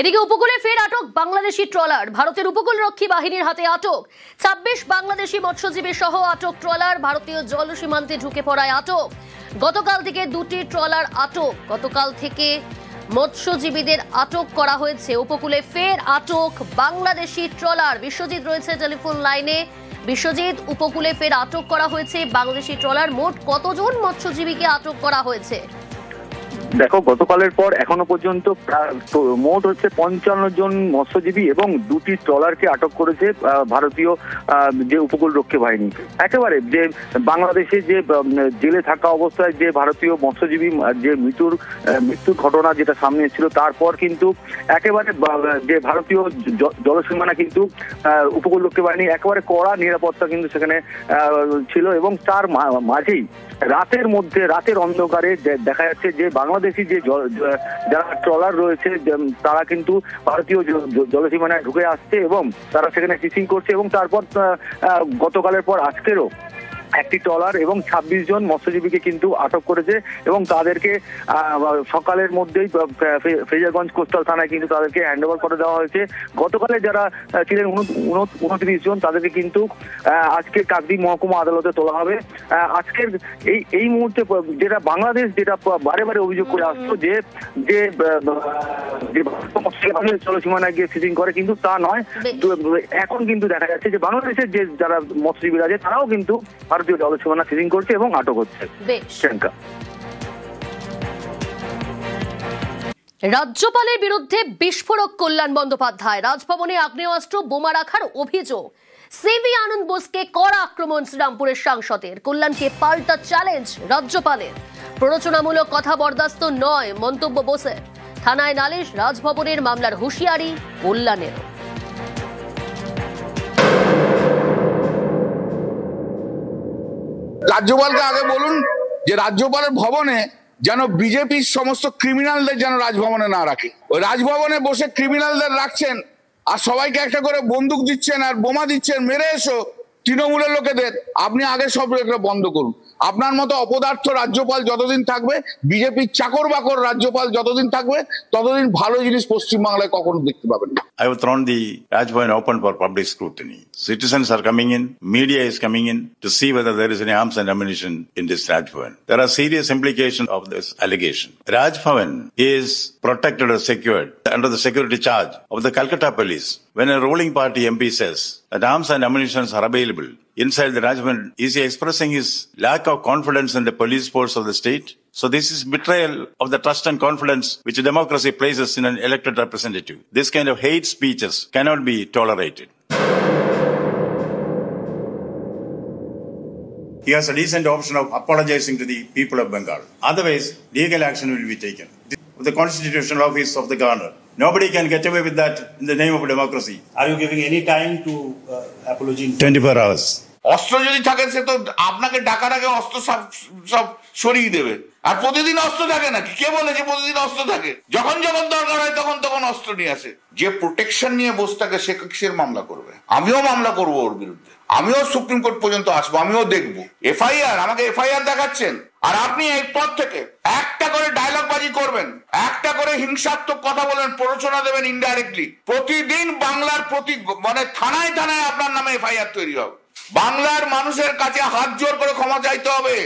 এদিকে উপকূলে ফের আটক বাংলাদেশি ট্রলার। ভারতের উপকূলরক্ষী বাহিনীর হাতে আটক ২৬ বাংলাদেশি মৎস্যজীবী সহ আটক ট্রলার। ভারতীয় জল সীমান্তে ঢুকে পড়ায় আটক। গতকাল থেকে দুটি ট্রলার আটক। গতকাল থেকে মৎস্যজীবীদের আটক করা হয়েছে। উপকূলে ফের আটক বাংলাদেশি ট্রলার। বিশ্বজিৎ রয়েছে টেলিফোন লাইনে। বিশ্বজিৎ, উপকূলে ফের আটক করা হয়েছে বাংলাদেশি ট্রলার। মোট কতজন মৎস্যজীবীকে আটক করা হয়েছে? দেখো, গতকালের পর এখনো পর্যন্ত মোট হচ্ছে ৫৫ জন মৎস্যজীবী এবং দুটি ট্রলারকে আটক করেছে ভারতীয় যে উপকূল রক্ষী বাহিনী। একেবারে যে বাংলাদেশে যে জেলে থাকা অবস্থায় যে ভারতীয় মৎস্যজীবী যে মৃত্যুর ঘটনা যেটা সামনে এসেছিল, তারপর কিন্তু একেবারে যে ভারতীয় জলসীমানা কিন্তু উপকূল রক্ষী বাহিনী একেবারে কড়া নিরাপত্তা কিন্তু সেখানে ছিল এবং তার মাঝেই রাতের অন্ধকারে দেখা যাচ্ছে যে বাংলাদেশি যে যারা ট্রলার রয়েছে তারা কিন্তু ভারতীয় জলসীমানায় ঢুকে আসছে এবং তারা সেখানে ফিশিং করছে এবং তারপর গতকালের পর আজকেরও একটি ট্রলার এবং ২৬ জন মৎস্যজীবীকে কিন্তু আটক করেছে এবং তাদেরকে সকালের মধ্যেই ফ্রেজারগঞ্জ কোস্টাল থানায় কিন্তু তাদেরকে হ্যান্ড ওভার করে দেওয়া হয়েছে। গতকালে যারা ছিলেন ২৯ জন তাদেরকে কিন্তু আজকে কাকদ্বীপ মহকুমা আদালতে তোলা হবে। আজকের এই মুহূর্তে যেটা বাংলাদেশ যেটা বারে বারে অভিযোগ করে আসতো যে জলসীমানায় গিয়ে ফিশিং করে, কিন্তু তা নয়। এখন কিন্তু দেখা যাচ্ছে যে বাংলাদেশের যে যারা মৎস্যজীবীরা আছে তারাও কিন্তু ভারতীয় জলসীমানা ফিশিং করছে এবং আটক হচ্ছে। রাজ্যপালের বিরুদ্ধে বিস্ফোরক কল্যাণ বন্দ্যোপাধ্যায়। রাজভবনে আগ্নেয়াস্ত্র বোমা রাখার অভিযোগ। সিভি আনন্দ বোসকে কড়া আক্রমণ শ্রীরামপুরের সাংসদের। কল্যাণকে পাল্টা চ্যালেঞ্জ রাজ্যপালের। প্ররোচনামূলক কথা বরদাস্ত নয় মন্তব্য বোসের। থানায় নালিশ, রাজভবনের মামলার হুঁশিয়ারি কল্যাণের। রাজ্যপালকে আগে বলুন যে রাজ্যপালের ভবনে যেন বিজেপির সমস্ত ক্রিমিনালদের যেন রাজভবনে না রাখে। ওই রাজভবনে বসে ক্রিমিনালদের রাখছেন আর সবাইকে একটা করে বন্দুক দিচ্ছেন আর বোমা দিচ্ছেন, মেরে এসো তৃণমূলের লোকেদের। আপনি আগে সব এগুলো বন্ধ করুন। আপনার মতো অপদার্থ রাজ্যপাল যতদিন থাকবে, বিজেপির চাকর বাকর রাজ্যপাল যতদিন থাকবে, ততদিন ভালো জিনিস পশ্চিমবাংলায় কখনো দেখতে পাবেন না। I have thrown the Rajbhavan open for public scrutiny. Citizens are coming in, media is coming in to see whether there is any arms and ammunition in this Rajbhavan. There are serious implications of this allegation. Rajbhavan is protected or secured under the security charge of the Calcutta police. When a ruling party MP says that arms and ammunition are available inside the Rajbhavan, is he expressing his lack of confidence in the police force of the state? So this is betrayal of the trust and confidence which democracy places in an elected representative. This kind of hate speeches cannot be tolerated. He has a decent option of apologizing to the people of Bengal. Otherwise, legal action will be taken. The constitutional office of the governor. Nobody can get away with that in the name of democracy. Are you giving any time to apology? 24 hours. অস্ত্র যদি থাকে সে তো আপনাকে ডাকার আগে অস্ত্র সব সরিয়ে দেবে। আর প্রতিদিন অস্ত্র থাকে নাকি? কে বলেছে প্রতিদিন অস্ত্র থাকে? যখন দরকার হয় তখন অস্ত্র নিয়ে আসে। যে প্রোটেকশন নিয়ে বসে থাকে সে কিসের মামলা করবে? আমিও মামলা করবো ওর বিরুদ্ধে। আমিও সুপ্রিম কোর্ট পর্যন্ত আসবো, আমিও দেখবো। এফআইআর, আমাকে এফআইআর দেখাচ্ছেন আর আপনি এই পদ থেকে একটা করে ডায়লগ বাজি করবেন, একটা করে হিংসাত্মক কথা বলেন, প্ররোচনা দেবেন ইনডাইরেক্টলি। প্রতিদিন বাংলার থানায় আপনার নামে এফআইআর তৈরি হবে। বাংলার মানুষের কাছে হাত জোর করে ক্ষমা চাইতে হবে।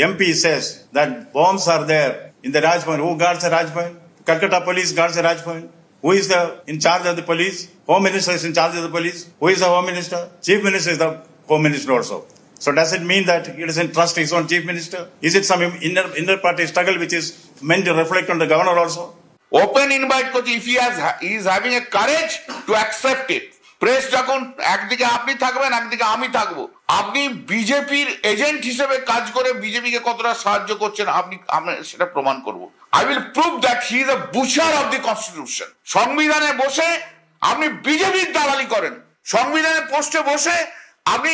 MP says that bombs are there in the Rajbhavan. Who guards the Rajbhavan? Calcutta police guards the Rajbhavan. Who is in charge of the police? Home Minister is in charge of the police. Who is the Home Minister? Chief Minister is the Home Minister also. So does it mean that he doesn't trust his own Chief Minister? Is it some inner party struggle which is meant to reflect on the governor also? Open invite করছি, if he is having a courage to accept it. Press যখন একদিকে আপনি থাকবেন, একদিকে আমি থাকবো। আপনি বিজেপির এজেন্ট হিসেবে কাজ করে বিজেপিকে কতটা সাহায্য করছেন আমরা সেটা প্রমাণ করব। I will prove that he is a butcher of the constitution. সংবিধানে বসে আপনি বিজেপির দালালি করেন, সংবিধানের পোস্টে বসে আপনি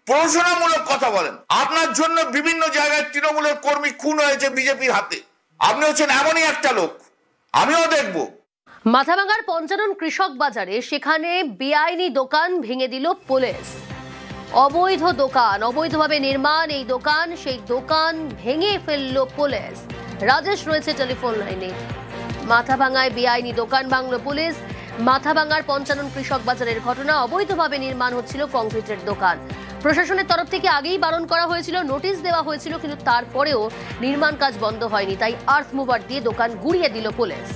প্ররোচনামূলক কথা বলেন। আপনার জন্য বিভিন্ন জায়গায় তৃণমূলের কর্মী খুন হয়েছে বিজেপির হাতে। আপনি হচ্ছেন এমনই একটা লোক, আমিও দেখবো। মাথাভাঙার পঞ্চানন কৃষক বাজারে সেখানে বেআইনি দোকান ভেঙে দিল পুলিশ। অবৈধ দোকান, অবৈধভাবে নির্মাণ এই দোকান, সেই দোকান ভেঙে ফেলল পুলিশ। রাজেশ রয়েছে টেলিফোন লাইনে। মাথাভাঙায় বেআইনি দোকান ভাঙল পুলিশ। মাথাভাঙার পঞ্চানন কৃষক বাজারের ঘটনা, অবৈধভাবে নির্মাণ হচ্ছিল কংক্রিটের দোকান। প্রশাসনের তরফ থেকে আগেই বারণ করা হয়েছিল, নোটিশ দেওয়া হয়েছিল, কিন্তু তারপরেও নির্মাণ কাজ বন্ধ হয়নি, তাই আর্থ মুভার দিয়ে দোকান গুড়িয়ে দিল পুলিশ।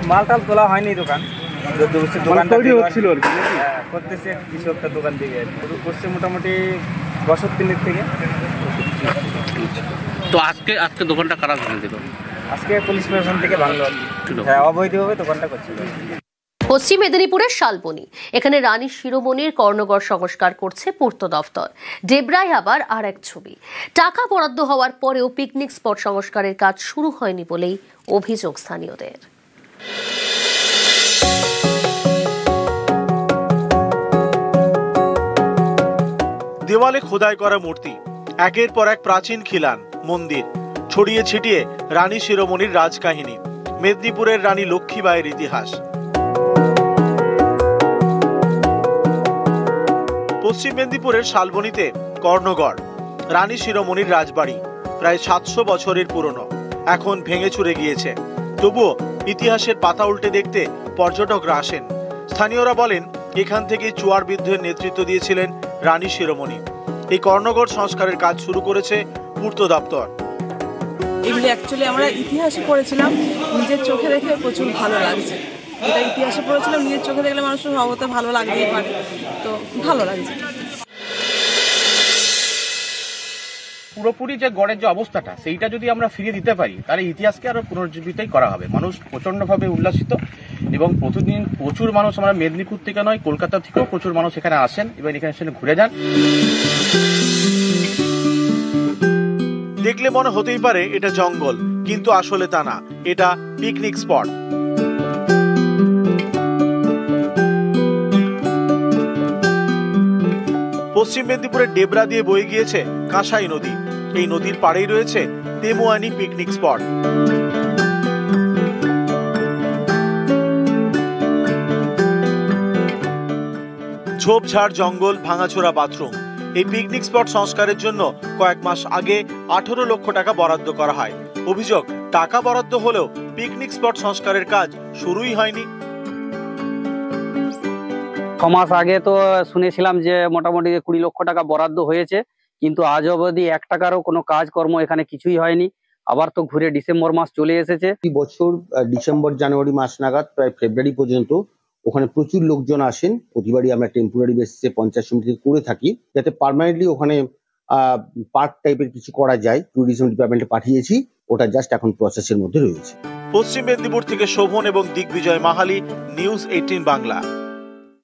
মালটাল তোলা হয়নি, দোকান তৈরি হচ্ছিল আর কি, করতেছে কিছু একটা দোকান থেকে শুরু করছে মোটামুটি বছর 3 থেকে। তো আজকে দোকানটা কারা ভেঙে দিল? আজকে পুলিশ প্রশাসন থেকে ভাঙলো আর কি। হ্যাঁ, অবৈধভাবে দোকানটা করছিল। পশ্চিম মেদিনীপুরের শালবনী, এখানে রানী শিরোমণির কর্ণগড় সংস্কার করছে পূর্ত দফতর। ডেবরায় আবার আর এক ছবি। টাকা বরাদ্দ হওয়ার পরেও পিকনিক স্পট সংস্কারের কাজ শুরু হয়নি বলেই অভিযোগ স্থানীয়দের। দেওয়ালে খোদাই করা মূর্তি, একের পর এক প্রাচীন খিলান, মন্দির, ছড়িয়ে ছিটিয়ে রানী শিরোমণির রাজকাহিনী, মেদিনীপুরের রানী লক্ষ্মীবাঈর ইতিহাস। পশ্চিম মেদিনীপুরের শালবনীতে কর্ণগড়, রানী শিরোমণির রাজবাড়ি, প্রায় 700 বছরের পুরনো, এখন ভেঙে চুরে গিয়েছে। তবুও ইতিহাসের পাতা উল্টে দেখতে পর্যটকরা আসেন। স্থানীয়রা বলেন, এখান থেকে চুয়ার বিদ্রোহের নেতৃত্ব দিয়েছিলেন রানী শিরোমণি। এই কর্ণগড় সংস্কারের কাজ শুরু করেছে পূর্ত দপ্তর। এগুলি অ্যাকচুয়ালি আমরা ইতিহাসে পড়েছিলাম, নিজের চোখে দেখে প্রচুর ভালো লাগছে। এটা ইতিহাসে পড়েছিলাম, নিজের চোখে দেখলে মানুষের স্বভাবত ভালো লাগতেই পারে, তো ভালো লাগছে। পুরোপুরি যে গড়ের যে অবস্থাটা, সেইটা যদি আমরা ফিরিয়ে দিতে পারি, তাহলে ইতিহাসকে আরো পুনর্জীবিতই করা হবে। মানুষ প্রচন্ডভাবে উল্লাসিত এবং প্রতিদিন প্রচুর মানুষ, আমরা মেদিনীপুর থেকে নয় কলকাতা থেকেও প্রচুর মানুষ এখানে আসেন এবং এখানে এসে ঘুরে যান। দেখলে মনে হতেই পারে এটা জঙ্গল, কিন্তু আসলে তা না, এটা পিকনিক স্পট। পশ্চিম মেদিনীপুরের ডেবরা দিয়ে বয়ে গিয়েছে কাঁসাই নদী। এই নদীর পাড়েই রয়েছে তেমুয়ানি পিকনিক স্পট। ঝোপঝাড় জঙ্গল, ভাঙাচোরা বাথরুম। এই পিকনিক স্পট সংস্কারের জন্য কয়েক মাস আগে 18 লক্ষ টাকা বরাদ্দ করা হয়। অভিযোগ, টাকা বরাদ্দ হলেও পিকনিক স্পট সংস্কারের কাজ শুরুই হয়নি। 6 মাস আগে তো শুনেছিলাম যে মোটামুটি 20 লক্ষ টাকা বরাদ্দ হয়েছে, কিন্তু আজ অবধি 1 টাকারও কোনো কাজকর্ম এখানে কিছুই হয়নি। আবার তো ঘুরে ডিসেম্বর মাস চলে এসেছে। এই বছর ডিসেম্বর জানুয়ারি মাস নাগাদ প্রায় ফেব্রুয়ারি পর্যন্ত ওখানে প্রচুর লোকজন আসেন। প্রতিবারই আমরা টেম্পোরারি বেসিসে পঞ্চায়েত সমিতি করে থাকি, যাতে পার্মানেন্টলি ওখানে পার্ক টাইপের কিছু করা যায়। ট্যুরিজম ডিপার্টমেন্টে পাঠিয়েছি, ওটা জাস্ট এখন প্রসেসের মধ্যে রয়েছে। পশ্চিম মেদিনীপুর থেকে শোভন এবং দিগ্বিজয় মাহালি, নিউজ 18 বাংলা।